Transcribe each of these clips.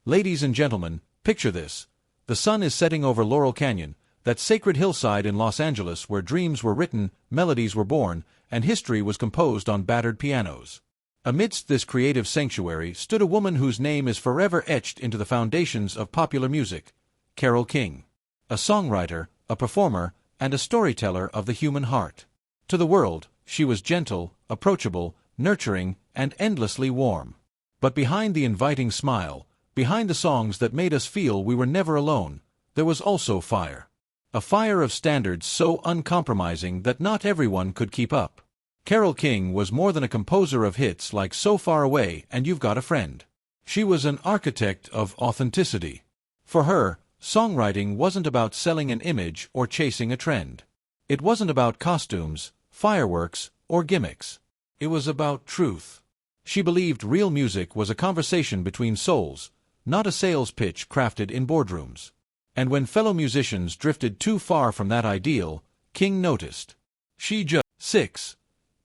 Ladies and gentlemen, picture this. The sun is setting over Laurel Canyon, that sacred hillside in Los Angeles where dreams were written, melodies were born, and history was composed on battered pianos. Amidst this creative sanctuary stood a woman whose name is forever etched into the foundations of popular music, Carole King. A songwriter, a performer, and a storyteller of the human heart. To the world, she was gentle, approachable, nurturing, and endlessly warm. But behind the inviting smile, behind the songs that made us feel we were never alone, there was also fire. A fire of standards so uncompromising that not everyone could keep up. Carole King was more than a composer of hits like So Far Away and You've Got a Friend. She was an architect of authenticity. For her, songwriting wasn't about selling an image or chasing a trend. It wasn't about costumes, fireworks, or gimmicks. It was about truth. She believed real music was a conversation between souls, not a sales pitch crafted in boardrooms. And when fellow musicians drifted too far from that ideal, King noticed. She just 6.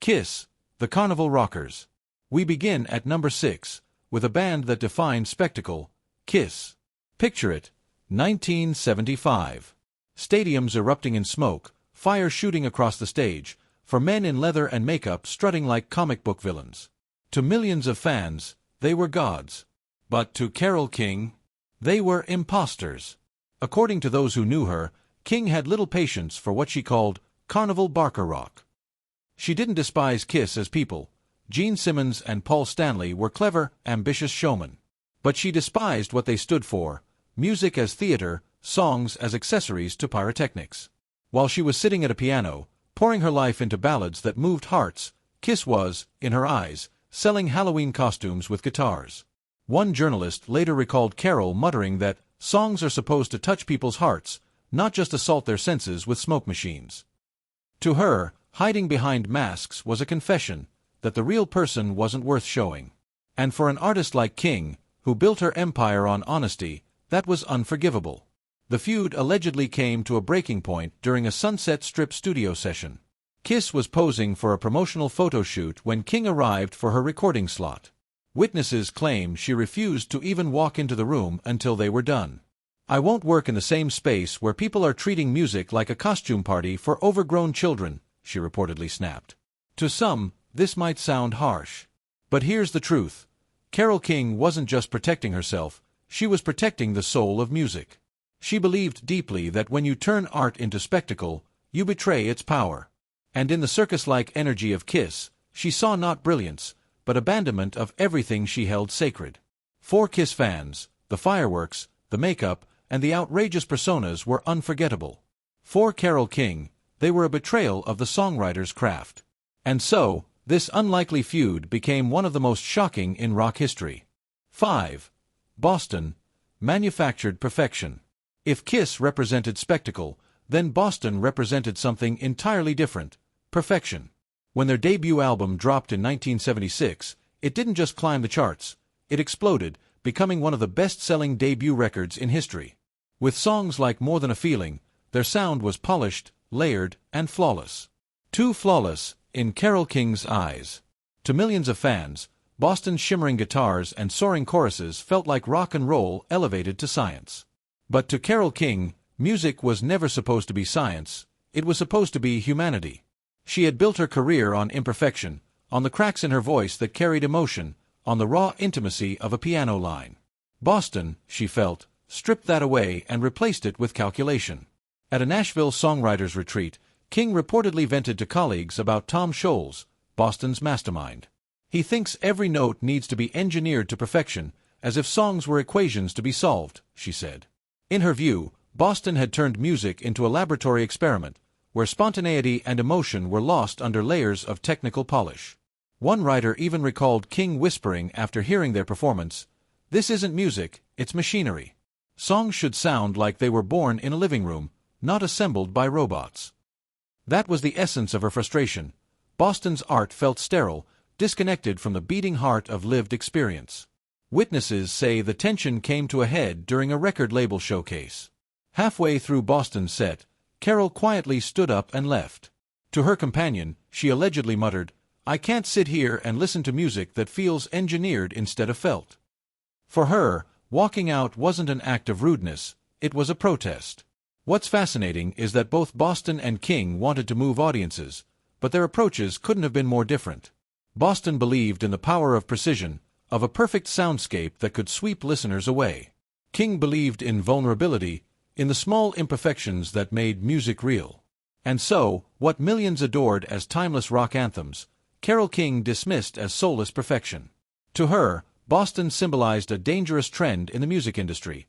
Kiss, the Carnival Rockers. We begin at number 6, with a band that defined spectacle, Kiss. Picture it, 1975. Stadiums erupting in smoke, fire shooting across the stage, for men in leather and makeup strutting like comic book villains. To millions of fans, they were gods. But to Carole King, they were imposters. According to those who knew her, King had little patience for what she called carnival barker rock. She didn't despise Kiss as people. Gene Simmons and Paul Stanley were clever, ambitious showmen. But she despised what they stood for, music as theater, songs as accessories to pyrotechnics. While she was sitting at a piano, pouring her life into ballads that moved hearts, Kiss was, in her eyes, selling Halloween costumes with guitars. One journalist later recalled Carole muttering that songs are supposed to touch people's hearts, not just assault their senses with smoke machines. To her, hiding behind masks was a confession that the real person wasn't worth showing. And for an artist like King, who built her empire on honesty, that was unforgivable. The feud allegedly came to a breaking point during a Sunset Strip studio session. Kiss was posing for a promotional photo shoot when King arrived for her recording slot. Witnesses claim she refused to even walk into the room until they were done. "I won't work in the same space where people are treating music like a costume party for overgrown children," she reportedly snapped. To some, this might sound harsh. But here's the truth. Carole King wasn't just protecting herself, she was protecting the soul of music. She believed deeply that when you turn art into spectacle, you betray its power. And in the circus-like energy of Kiss, she saw not brilliance, but abandonment of everything she held sacred. For Kiss fans, the fireworks, the makeup, and the outrageous personas were unforgettable. For Carole King, they were a betrayal of the songwriter's craft. And so, this unlikely feud became one of the most shocking in rock history. 5. Boston. Manufactured perfection. If Kiss represented spectacle, then Boston represented something entirely different, perfection. When their debut album dropped in 1976, it didn't just climb the charts, it exploded, becoming one of the best-selling debut records in history. With songs like More Than a Feeling, their sound was polished, layered, and flawless. Too flawless, in Carole King's eyes. To millions of fans, Boston's shimmering guitars and soaring choruses felt like rock and roll elevated to science. But to Carole King, music was never supposed to be science, it was supposed to be humanity. She had built her career on imperfection, on the cracks in her voice that carried emotion, on the raw intimacy of a piano line. Boston, she felt, stripped that away and replaced it with calculation. At a Nashville songwriters' retreat, King reportedly vented to colleagues about Tom Scholz, Boston's mastermind. He thinks every note needs to be engineered to perfection, as if songs were equations to be solved, she said. In her view, Boston had turned music into a laboratory experiment, where spontaneity and emotion were lost under layers of technical polish. One writer even recalled King whispering after hearing their performance, "This isn't music, it's machinery. Songs should sound like they were born in a living room, not assembled by robots." That was the essence of her frustration. Boston's art felt sterile, disconnected from the beating heart of lived experience. Witnesses say the tension came to a head during a record label showcase. Halfway through Boston's set, Carole quietly stood up and left. To her companion, she allegedly muttered, "I can't sit here and listen to music that feels engineered instead of felt." For her, walking out wasn't an act of rudeness, it was a protest. What's fascinating is that both Boston and King wanted to move audiences, but their approaches couldn't have been more different. Boston believed in the power of precision, of a perfect soundscape that could sweep listeners away. King believed in vulnerability, in the small imperfections that made music real. And so, what millions adored as timeless rock anthems, Carole King dismissed as soulless perfection. To her, Boston symbolized a dangerous trend in the music industry,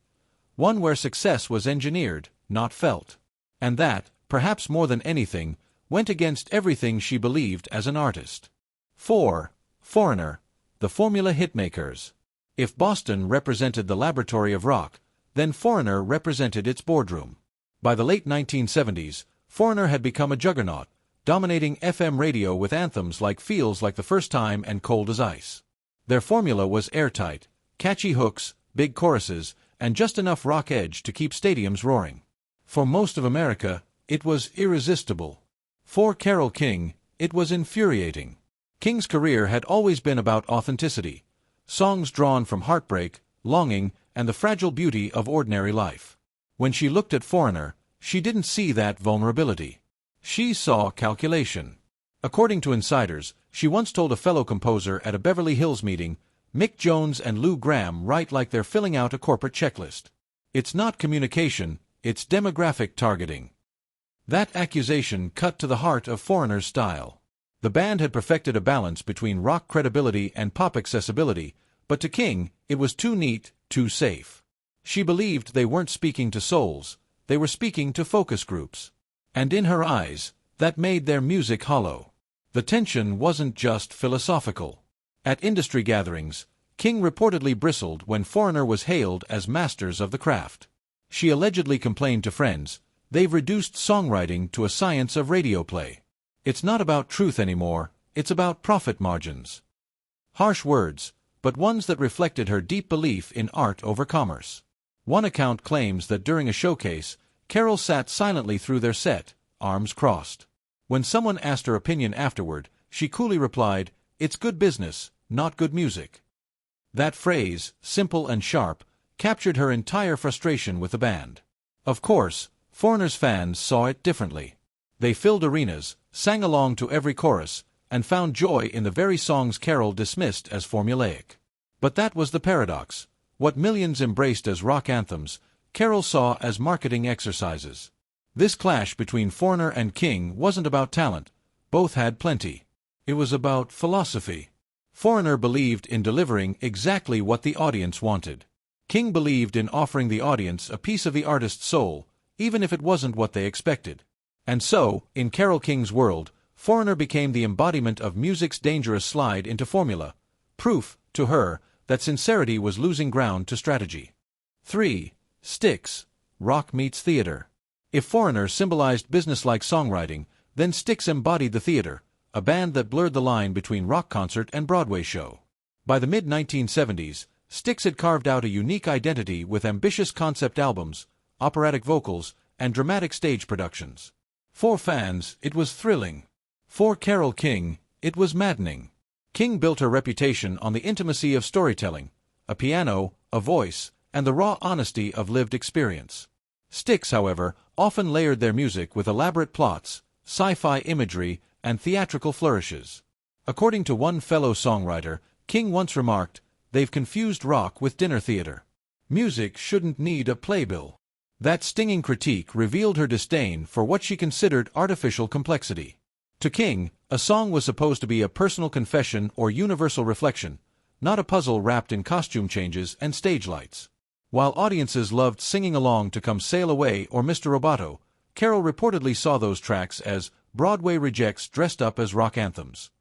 one where success was engineered, not felt. And that, perhaps more than anything, went against everything she believed as an artist. 4. Foreigner, the formula hitmakers. If Boston represented the laboratory of rock, then Foreigner represented its boardroom. By the late 1970s, Foreigner had become a juggernaut, dominating FM radio with anthems like Feels Like the First Time and Cold as Ice. Their formula was airtight, catchy hooks, big choruses, and just enough rock edge to keep stadiums roaring. For most of America, it was irresistible. For Carole King, it was infuriating. King's career had always been about authenticity, songs drawn from heartbreak, longing, and the fragile beauty of ordinary life. When she looked at Foreigner, she didn't see that vulnerability. She saw calculation. According to insiders, she once told a fellow composer at a Beverly Hills meeting, "Mick Jones and Lou Gramm write like they're filling out a corporate checklist. It's not communication, it's demographic targeting." That accusation cut to the heart of Foreigner's style. The band had perfected a balance between rock credibility and pop accessibility, but to King, it was too neat, too safe. She believed they weren't speaking to souls, they were speaking to focus groups. And in her eyes, that made their music hollow. The tension wasn't just philosophical. At industry gatherings, King reportedly bristled when Foreigner was hailed as masters of the craft. She allegedly complained to friends, "They've reduced songwriting to a science of radio play. It's not about truth anymore, it's about profit margins." Harsh words, but ones that reflected her deep belief in art over commerce. One account claims that during a showcase, Carole sat silently through their set, arms crossed. When someone asked her opinion afterward, she coolly replied, "It's good business, not good music." That phrase, simple and sharp, captured her entire frustration with the band. Of course, Foreigner's fans saw it differently. They filled arenas, sang along to every chorus, and found joy in the very songs Carole dismissed as formulaic. But that was the paradox. What millions embraced as rock anthems, Carole saw as marketing exercises. This clash between Foreigner and King wasn't about talent. Both had plenty. It was about philosophy. Foreigner believed in delivering exactly what the audience wanted. King believed in offering the audience a piece of the artist's soul, even if it wasn't what they expected. And so, in Carole King's world, Foreigner became the embodiment of music's dangerous slide into formula, proof, to her, that sincerity was losing ground to strategy. 3. Styx, rock meets theater. If Foreigner symbolized businesslike songwriting, then Styx embodied the theater, a band that blurred the line between rock concert and Broadway show. By the mid-1970s, Styx had carved out a unique identity with ambitious concept albums, operatic vocals, and dramatic stage productions. For fans, it was thrilling. For Carole King, it was maddening. King built her reputation on the intimacy of storytelling, a piano, a voice, and the raw honesty of lived experience. Styx, however, often layered their music with elaborate plots, sci-fi imagery, and theatrical flourishes. According to one fellow songwriter, King once remarked, "They've confused rock with dinner theater. Music shouldn't need a playbill." That stinging critique revealed her disdain for what she considered artificial complexity. To King, a song was supposed to be a personal confession or universal reflection, not a puzzle wrapped in costume changes and stage lights. While audiences loved Singing Along to Come Sail Away or Mr. Roboto, Carole reportedly saw those tracks as Broadway rejects dressed up as rock anthems.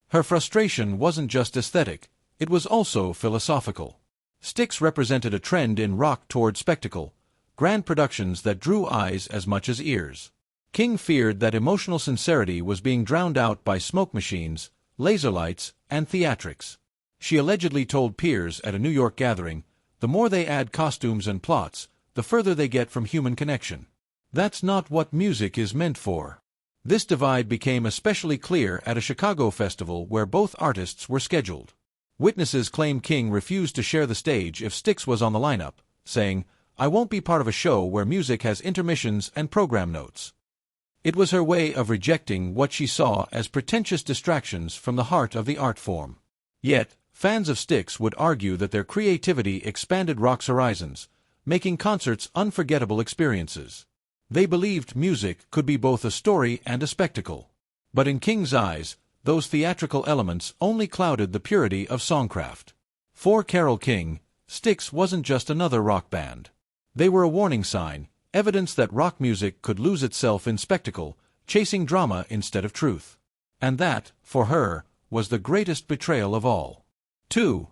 Her frustration wasn't just aesthetic, it was also philosophical. Styx represented a trend in rock toward spectacle, grand productions that drew eyes as much as ears. King feared that emotional sincerity was being drowned out by smoke machines, laser lights, and theatrics. She allegedly told peers at a New York gathering, "The more they add costumes and plots, the further they get from human connection. That's not what music is meant for." This divide became especially clear at a Chicago festival where both artists were scheduled. Witnesses claim King refused to share the stage if Styx was on the lineup, saying, "I won't be part of a show where music has intermissions and program notes." It was her way of rejecting what she saw as pretentious distractions from the heart of the art form. Yet, fans of Styx would argue that their creativity expanded rock's horizons, making concerts unforgettable experiences. They believed music could be both a story and a spectacle. But in King's eyes, those theatrical elements only clouded the purity of songcraft. For Carole King, Styx wasn't just another rock band. They were a warning sign, evidence that rock music could lose itself in spectacle, chasing drama instead of truth. And that, for her, was the greatest betrayal of all. 2.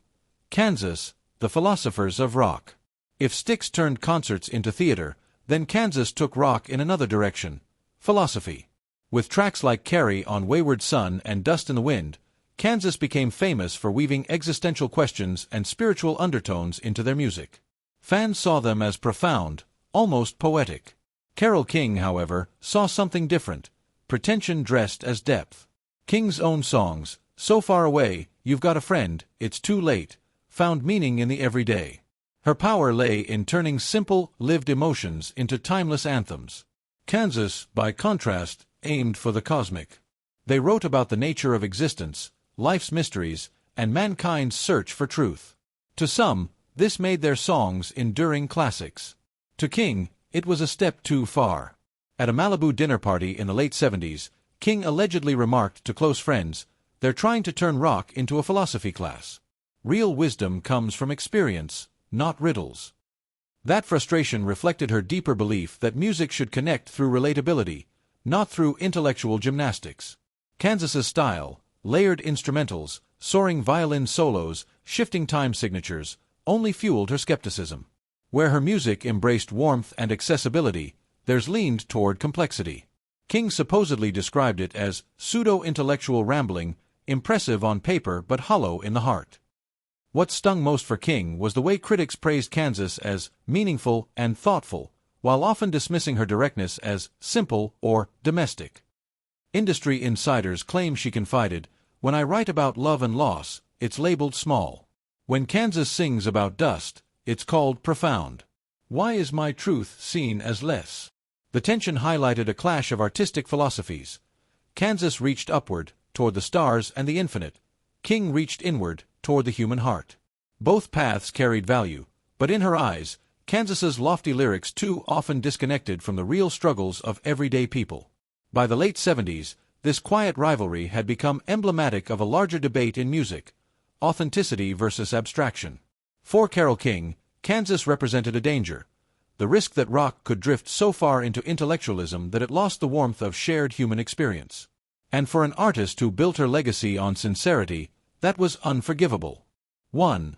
Kansas, the philosophers of rock. If Styx turned concerts into theater, then Kansas took rock in another direction: philosophy. With tracks like Carrie on Wayward Son and Dust in the Wind, Kansas became famous for weaving existential questions and spiritual undertones into their music. Fans saw them as profound, almost poetic. Carole King, however, saw something different: pretension dressed as depth. King's own songs, "So Far Away," "You've Got a Friend," "It's Too Late," found meaning in the everyday. Her power lay in turning simple, lived emotions into timeless anthems. Kansas, by contrast, aimed for the cosmic. They wrote about the nature of existence, life's mysteries, and mankind's search for truth. To some, this made their songs enduring classics. To King, it was a step too far. At a Malibu dinner party in the late 70s, King allegedly remarked to close friends, "They're trying to turn rock into a philosophy class. Real wisdom comes from experience, not riddles." That frustration reflected her deeper belief that music should connect through relatability, not through intellectual gymnastics. Kansas's style, layered instrumentals, soaring violin solos, shifting time signatures, only fueled her skepticism. Where her music embraced warmth and accessibility, theirs leaned toward complexity. King supposedly described it as pseudo-intellectual rambling, impressive on paper but hollow in the heart. What stung most for King was the way critics praised Kansas as meaningful and thoughtful, while often dismissing her directness as simple or domestic. Industry insiders claim she confided, "When I write about love and loss, it's labeled small. When Kansas sings about dust, it's called profound. Why is my truth seen as less?" The tension highlighted a clash of artistic philosophies. Kansas reached upward, toward the stars and the infinite. King reached inward, toward the human heart. Both paths carried value, but in her eyes, Kansas's lofty lyrics too often disconnected from the real struggles of everyday people. By the late 70s, this quiet rivalry had become emblematic of a larger debate in music: authenticity versus abstraction. For Carole King, Kansas represented a danger: the risk that rock could drift so far into intellectualism that it lost the warmth of shared human experience. And for an artist who built her legacy on sincerity, that was unforgivable. 1.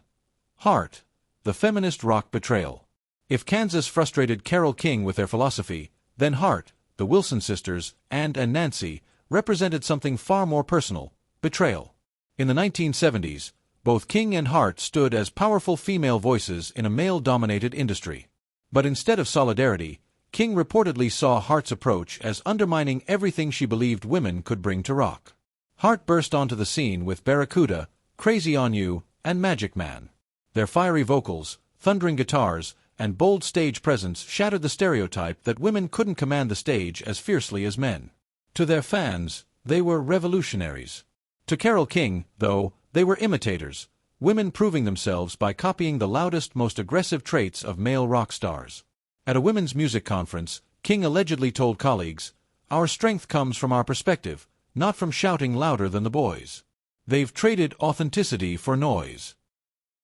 Heart, the feminist rock betrayal. If Kansas frustrated Carole King with their philosophy, then Heart, the Wilson sisters, and Nancy, represented something far more personal: betrayal. In the 1970s, both King and Heart stood as powerful female voices in a male-dominated industry. But instead of solidarity, King reportedly saw Heart's approach as undermining everything she believed women could bring to rock. Heart burst onto the scene with Barracuda, Crazy on You, and Magic Man. Their fiery vocals, thundering guitars, and bold stage presence shattered the stereotype that women couldn't command the stage as fiercely as men. To their fans, they were revolutionaries. To Carole King, though, they were imitators, women proving themselves by copying the loudest, most aggressive traits of male rock stars. At a women's music conference, King allegedly told colleagues, "Our strength comes from our perspective, not from shouting louder than the boys. They've traded authenticity for noise."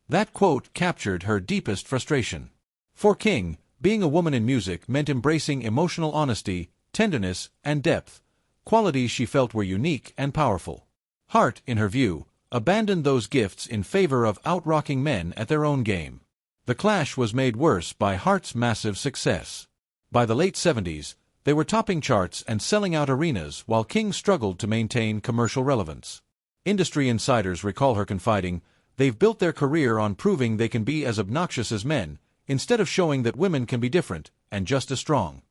That quote captured her deepest frustration. For King, being a woman in music meant embracing emotional honesty, tenderness, and depth, qualities she felt were unique and powerful. Heart, in her view, abandoned those gifts in favor of out-rocking men at their own game. The clash was made worse by Heart's massive success. By the late 70s, they were topping charts and selling out arenas while King struggled to maintain commercial relevance. Industry insiders recall her confiding, "They've built their career on proving they can be as obnoxious as men, instead of showing that women can be different, and just as strong."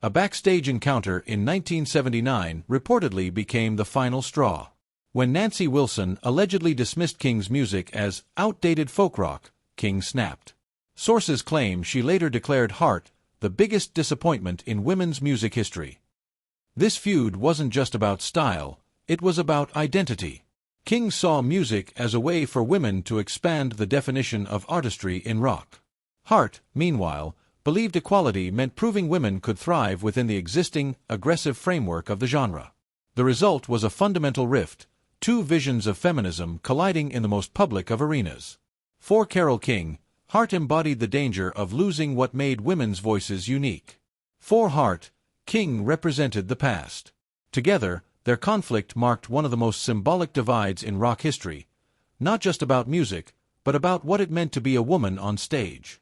A backstage encounter in 1979 reportedly became the final straw. When Nancy Wilson allegedly dismissed King's music as outdated folk rock, King snapped. Sources claim she later declared Heart the biggest disappointment in women's music history. This feud wasn't just about style, it was about identity. King saw music as a way for women to expand the definition of artistry in rock. Heart, meanwhile, believed equality meant proving women could thrive within the existing, aggressive framework of the genre. The result was a fundamental rift, two visions of feminism colliding in the most public of arenas. For Carole King, Heart embodied the danger of losing what made women's voices unique. For Heart, King represented the past. Together, their conflict marked one of the most symbolic divides in rock history, not just about music, but about what it meant to be a woman on stage.